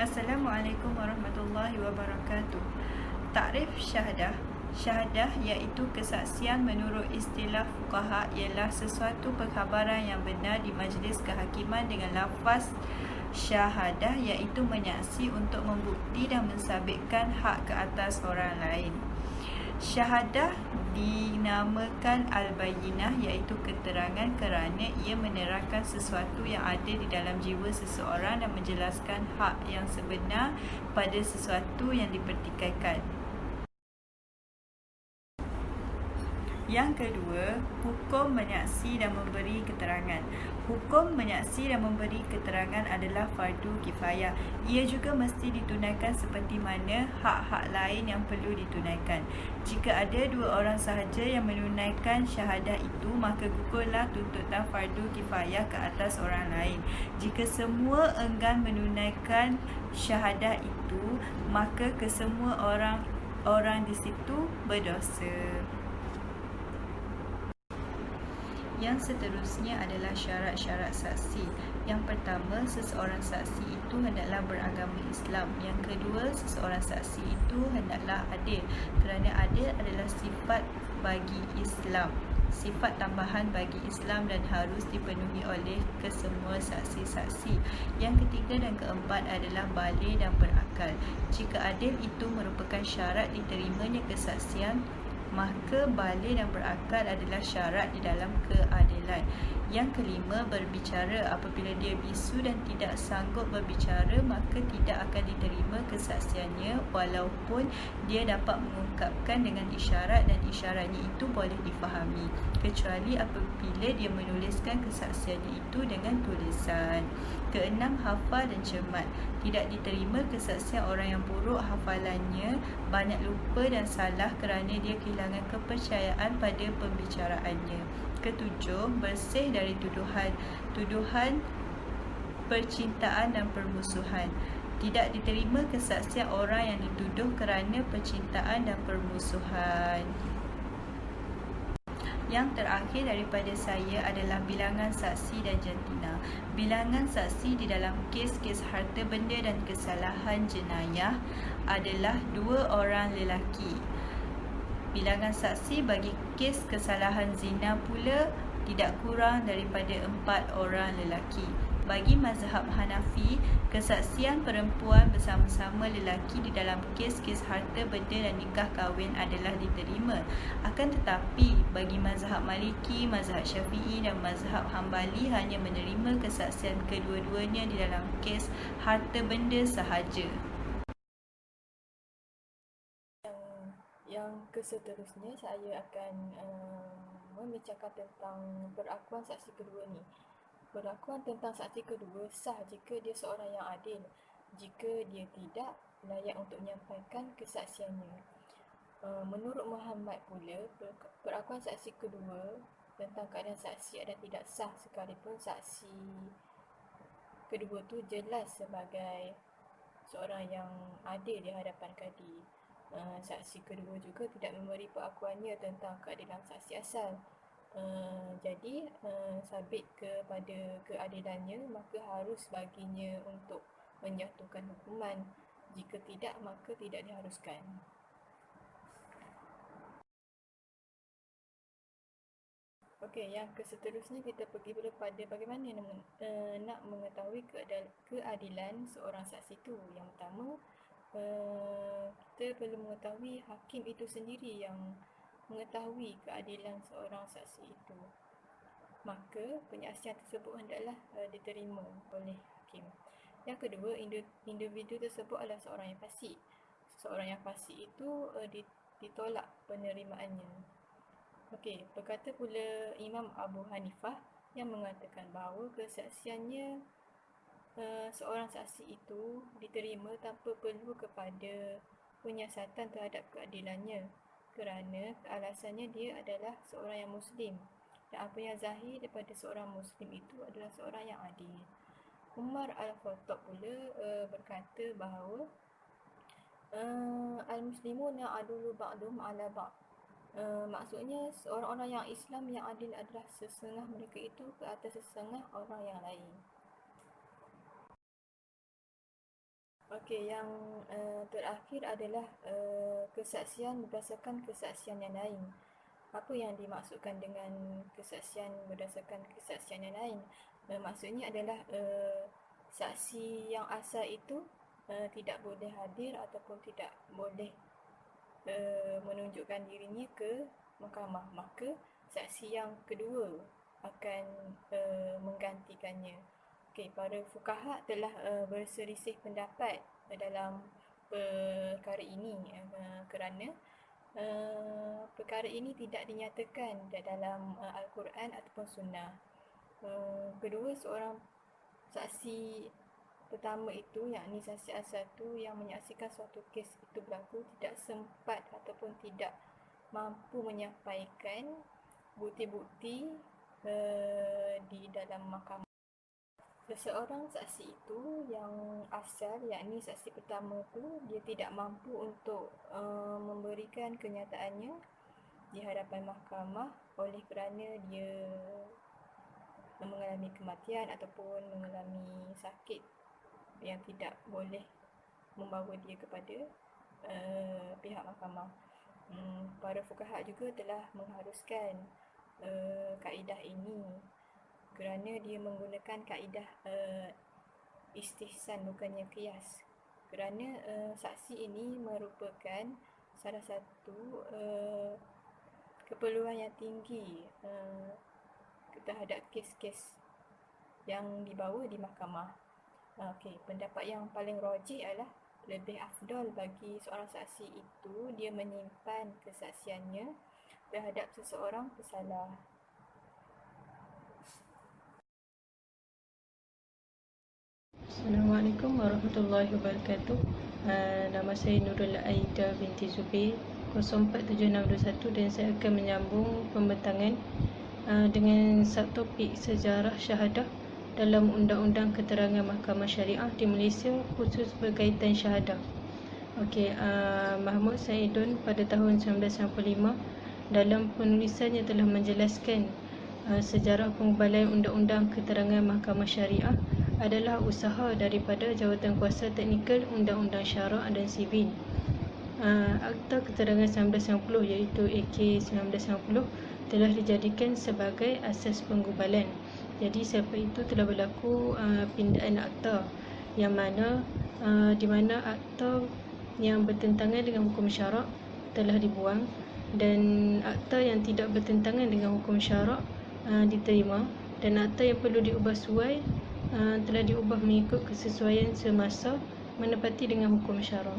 Assalamualaikum warahmatullahi wabarakatuh. Takrif syahadah. Syahadah iaitu kesaksian menurut istilah fuqaha ialah sesuatu perkhabaran yang benar di majlis kehakiman dengan lafaz syahadah iaitu menyaksi untuk membukti dan mensabitkan hak ke atas orang lain. Syahadah dinamakan al-bayyinah iaitu keterangan kerana ia menerangkan sesuatu yang ada di dalam jiwa seseorang dan menjelaskan hak yang sebenar pada sesuatu yang dipertikaikan. Yang kedua, hukum menyaksi dan memberi keterangan. Hukum menyaksi dan memberi keterangan adalah fardu kifayah. Ia juga mesti ditunaikan seperti mana hak-hak lain yang perlu ditunaikan. Jika ada dua orang sahaja yang menunaikan syahadah itu, maka gugurlah tuntutan fardu kifayah ke atas orang lain. Jika semua enggan menunaikan syahadah itu, maka kesemua orang di situ berdosa. Yang seterusnya adalah syarat-syarat saksi. Yang pertama, seseorang saksi itu hendaklah beragama Islam. Yang kedua, seseorang saksi itu hendaklah adil, kerana adil adalah sifat bagi Islam, sifat tambahan bagi Islam dan harus dipenuhi oleh kesemua saksi-saksi. Yang ketiga dan keempat adalah baligh dan berakal. Jika adil itu merupakan syarat diterimanya kesaksian, maka baligh dan berakal adalah syarat di dalam keadilan. Yang kelima, berbicara. Apabila dia bisu dan tidak sanggup berbicara, maka tidak akan diterima kesaksiannya walaupun dia dapat mengungkapkan dengan isyarat dan isyaratnya itu boleh difahami, kecuali apabila dia menuliskan kesaksiannya itu dengan tulisan. Keenam, hafal dan cermat. Tidak diterima kesaksian orang yang buruk hafalannya, banyak lupa dan salah kerana dia kehilangan kepercayaan pada pembicaraannya. Ketujuh, bersih dari tuduhan percintaan dan permusuhan. Tidak diterima kesaksian orang yang dituduh kerana percintaan dan permusuhan. Yang terakhir daripada saya adalah bilangan saksi dan jantina. Bilangan saksi di dalam kes-kes harta benda dan kesalahan jenayah adalah 2 orang lelaki. Bilangan saksi bagi kes kesalahan zina pula tidak kurang daripada 4 orang lelaki. Bagi mazhab Hanafi, kesaksian perempuan bersama-sama lelaki di dalam kes-kes harta benda dan nikah kahwin adalah diterima. Akan tetapi, bagi mazhab Maliki, mazhab Syafi'i dan mazhab Hambali hanya menerima kesaksian kedua-duanya di dalam kes harta benda sahaja. Yang keseterusnya saya akan membincangkan tentang perakuan saksi kedua ni. Perakuan tentang saksi kedua sah jika dia seorang yang adil. Jika dia tidak, layak untuk menyampaikan kesaksiannya. Menurut Muhammad pula, perakuan saksi kedua tentang keadaan saksi ada tidak sah sekalipun saksi kedua tu jelas sebagai seorang yang adil di hadapan kadi. Saksi kedua juga tidak memberi pengakuannya tentang keadilan saksi asal. Jadi sabit kepada keadilannya, maka harus baginya untuk menjatuhkan hukuman. Jika tidak, maka tidak diharuskan. Okey, yang keseterusnya kita pergi pula pada bagaimana nak mengetahui keadilan seorang saksi itu. Yang pertama, kita perlu mengetahui hakim itu sendiri yang mengetahui keadilan seorang saksi itu. Maka penyaksian tersebut hendaklah diterima oleh hakim. Yang kedua, individu tersebut adalah seorang yang fasik. Seorang yang fasik itu ditolak penerimaannya. Okey, berkata pula Imam Abu Hanifah yang mengatakan bahawa kesaksiannya seorang saksi itu diterima tanpa perlu kepada penyiasatan terhadap keadilannya, kerana alasannya dia adalah seorang yang Muslim dan apa yang zahir daripada seorang Muslim itu adalah seorang yang adil. Umar Al-Khattab pula berkata bahawa al-muslimuna adulu ba'dhum ala ba'd. Maksudnya orang-orang yang Islam yang adil adalah setengah mereka itu ke atas setengah orang yang lain. Okey, yang terakhir adalah kesaksian berdasarkan kesaksian yang lain. Apa yang dimaksudkan dengan kesaksian berdasarkan kesaksian yang lain? Maksudnya adalah saksi yang asal itu tidak boleh hadir ataupun tidak boleh menunjukkan dirinya ke mahkamah. Maka saksi yang kedua akan menggantikannya. Okey, para fuqaha telah berselisih pendapat dalam perkara ini kerana perkara ini tidak dinyatakan dalam Al-Quran ataupun Sunnah. Kedua, seorang saksi pertama itu, yakni saksi asal itu yang menyaksikan suatu kes itu berlaku, tidak sempat ataupun tidak mampu menyampaikan bukti-bukti di dalam mahkamah. Seseorang saksi itu yang asal, yakni saksi pertama itu, dia tidak mampu untuk memberikan kenyataannya di hadapan mahkamah oleh kerana dia mengalami kematian ataupun mengalami sakit yang tidak boleh membawa dia kepada pihak mahkamah. Para fuqaha juga telah mengharuskan kaedah ini kerana dia menggunakan kaedah istihsan bukannya qiyas. Kerana saksi ini merupakan salah satu keperluan yang tinggi terhadap kes-kes yang dibawa di mahkamah. Okey, pendapat yang paling rajih adalah lebih afdal bagi seorang saksi itu dia menyimpan kesaksiannya terhadap seseorang pesalah. Assalamualaikum warahmatullahi wabarakatuh. Nama saya Nurul Aida binti Zubir 047621 dan saya akan menyambung pembentangan dengan subtopik sejarah syahadah dalam Undang-Undang Keterangan Mahkamah Syariah di Malaysia khusus berkaitan syahadah. Okey, Mahmud Saidun pada tahun 1995 dalam penulisannya telah menjelaskan sejarah pengubalan Undang-Undang Keterangan Mahkamah Syariah adalah usaha daripada Jawatankuasa Teknikal Undang-Undang Syarak dan Sivil. Akta Keterangan 1990 iaitu AK 1990 telah dijadikan sebagai asas penggubalan. Jadi selepas itu telah berlaku pindaan akta yang mana di mana akta yang bertentangan dengan hukum syarak telah dibuang dan akta yang tidak bertentangan dengan hukum syarak diterima dan akta yang perlu diubah suai telah diubah mengikut kesesuaian semasa menepati dengan hukum syarak.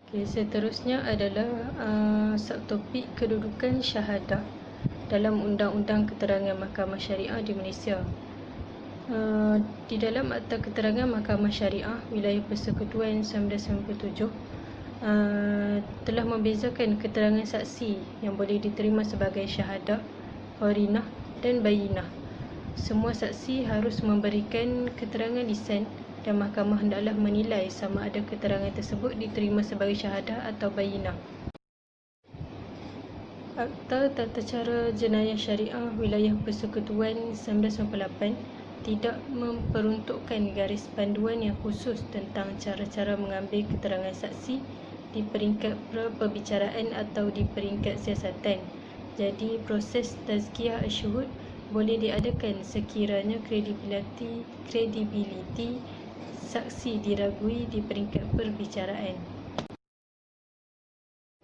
Okay, seterusnya adalah subtopik kedudukan syahadah dalam Undang-Undang Keterangan Mahkamah Syariah di Malaysia. Di dalam Akta Keterangan Mahkamah Syariah Wilayah Persekutuan 1997 telah membezakan keterangan saksi yang boleh diterima sebagai syahadah, qarinah dan bayinah. Semua saksi harus memberikan keterangan lisan dan mahkamah hendaklah menilai sama ada keterangan tersebut diterima sebagai syahadah atau bayinah. Akta Tata Cara Jenayah Syariah Wilayah Persekutuan 1998 tidak memperuntukkan garis panduan yang khusus tentang cara-cara mengambil keterangan saksi di peringkat perbicaraan atau di peringkat siasatan. Jadi proses tazkiyah asyhud boleh diadakan sekiranya kredibiliti saksi diragui di peringkat perbicaraan.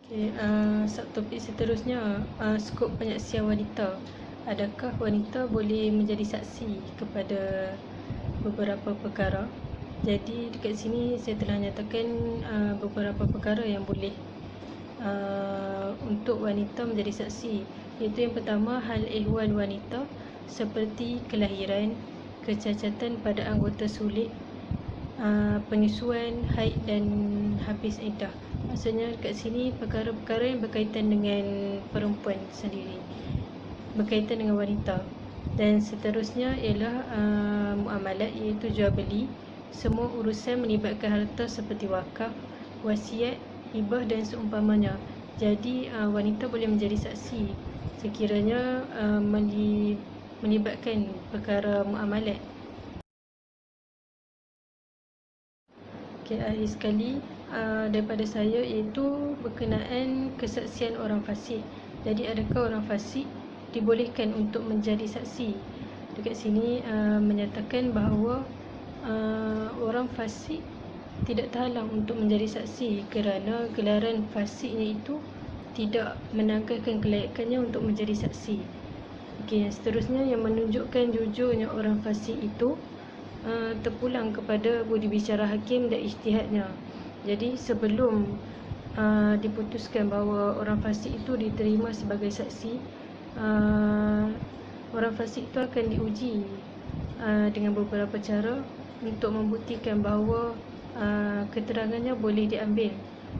Okay, subtopik seterusnya, skop penyaksian wanita. Adakah wanita boleh menjadi saksi kepada beberapa perkara? Jadi dekat sini saya telah nyatakan beberapa perkara yang boleh untuk wanita menjadi saksi, iaitu yang pertama hal ehwal wanita seperti kelahiran, kecacatan pada anggota sulit, penyusuan, haid dan habis iddah. Maksudnya dekat sini perkara-perkara yang berkaitan dengan perempuan sendiri, berkaitan dengan wanita. Dan seterusnya ialah muamalat, iaitu jual beli, semua urusan melibatkan harta seperti wakaf, wasiat, hibah dan seumpamanya. Jadi wanita boleh menjadi saksi sekiranya melibatkan perkara muamalat. Okay, akhir sekali daripada saya iaitu berkenaan kesaksian orang fasik. Jadi adakah orang fasik dibolehkan untuk menjadi saksi? Dekat sini menyatakan bahawa orang fasik tidak terhalang untuk menjadi saksi kerana gelaran fasiknya itu tidak menanggalkan kelayakannya untuk menjadi saksi. Okey, yang seterusnya yang menunjukkan jujurnya orang fasik itu terpulang kepada budi bicara hakim dan ijtihadnya. Jadi sebelum diputuskan bahawa orang fasik itu diterima sebagai saksi, orang fasik itu akan diuji dengan beberapa cara untuk membuktikan bahawa keterangannya boleh diambil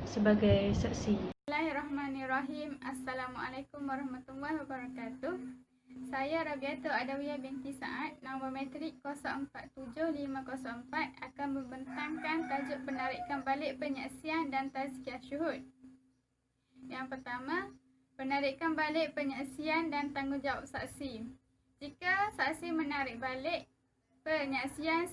sebagai saksi. Bismillahirrahmanirrahim. Assalamualaikum warahmatullahi wabarakatuh. Saya Rabiatul Adawiyah binti Sa'ad, nombor metrik 047504 akan membentangkan tajuk penarikan balik penyaksian dan tazkiyah syuhud. Yang pertama, penarikan balik penyaksian dan tanggungjawab saksi. Jika saksi menarik balik penyaksian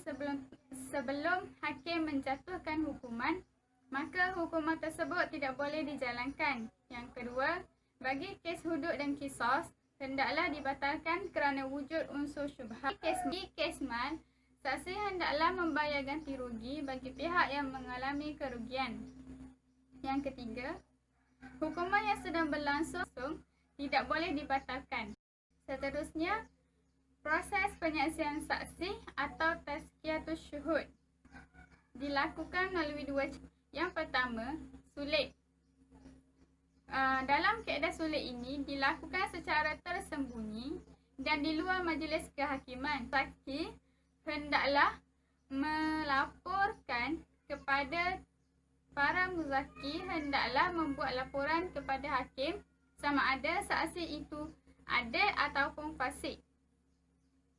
sebelum hakim menjatuhkan hukuman, maka hukuman tersebut tidak boleh dijalankan. Yang kedua, bagi kes hudud dan kisos, hendaklah dibatalkan kerana wujud unsur syubhat. Di kes mal, saksi hendaklah membayar ganti rugi bagi pihak yang mengalami kerugian. Yang ketiga, hukuman yang sedang berlangsung tidak boleh dibatalkan. Seterusnya, proses penyaksian saksi atau tazkiyatus syuhud dilakukan melalui dua cara. Yang pertama, sulit. Dalam kaedah sulit ini dilakukan secara tersembunyi dan di luar majlis kehakiman. Saksi hendaklah melaporkan kepada para muzaki, hendaklah membuat laporan kepada hakim sama ada saksi itu adil ataupun fasik.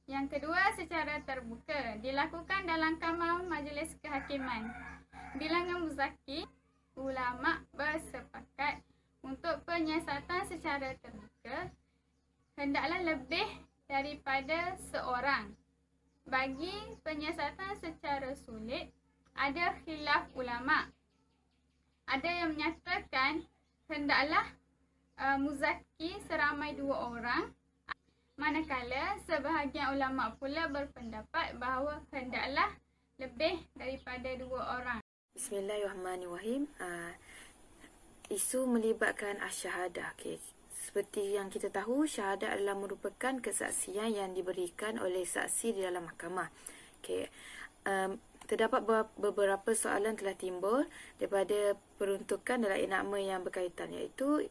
Yang kedua, secara terbuka dilakukan dalam kamar majlis kehakiman. Bilangan muzaki, ulama bersepakat untuk penyiasatan secara terbuka hendaklah lebih daripada seorang. Bagi penyiasatan secara sulit, ada khilaf ulama. Ada yang menyatakan hendaklah muzaki seramai 2 orang, manakala sebahagian ulama pula berpendapat bahawa hendaklah lebih daripada 2 orang. Bismillahirrahmanirrahim. Isu melibatkan asyahadah. Okay. Seperti yang kita tahu, syahadah adalah merupakan kesaksian yang diberikan oleh saksi di dalam mahkamah. Okay. Terdapat beberapa soalan telah timbul daripada peruntukan dalam enakma yang berkaitan, iaitu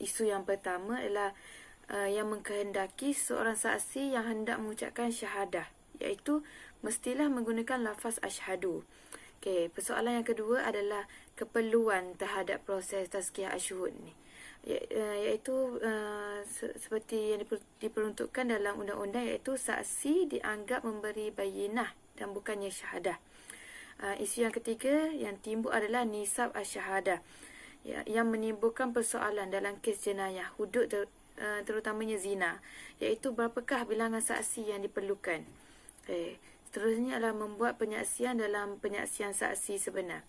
isu yang pertama adalah yang mengkehendaki seorang saksi yang hendak mengucapkan syahadah, iaitu mestilah menggunakan lafaz asyhadu. Okay, persoalan yang kedua adalah keperluan terhadap proses tazkiyah asyhud ni, iaitu seperti yang diperuntukkan dalam undang-undang, iaitu saksi dianggap memberi bayinah dan bukannya syahadah. Isu yang ketiga yang timbul adalah nisab asyahadah, yang menimbulkan persoalan dalam kes jenayah hudud terutamanya zina, iaitu berapakah bilangan saksi yang diperlukan. Okay. Seterusnya adalah membuat penyaksian dalam penyaksian saksi sebenar.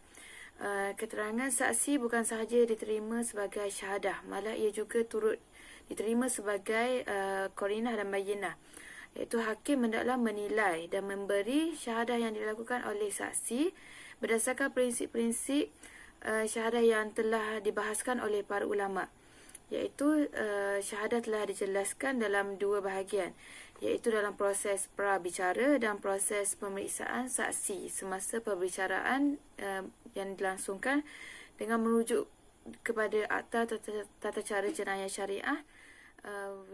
Keterangan saksi bukan sahaja diterima sebagai syahadah, malah ia juga turut diterima sebagai qarinah dan bayinah, iaitu hakim hendaklah menilai dan memberi syahadah yang dilakukan oleh saksi berdasarkan prinsip-prinsip syahadah yang telah dibahaskan oleh para ulama, iaitu syahadah telah dijelaskan dalam 2 bahagian, iaitu dalam proses prabicara dan proses pemeriksaan saksi semasa perbicaraan yang dilangsungkan dengan merujuk kepada Akta Tata Cara Jenayah Syariah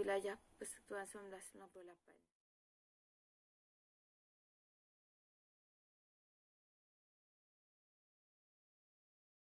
Wilayah Persekutuan 1998.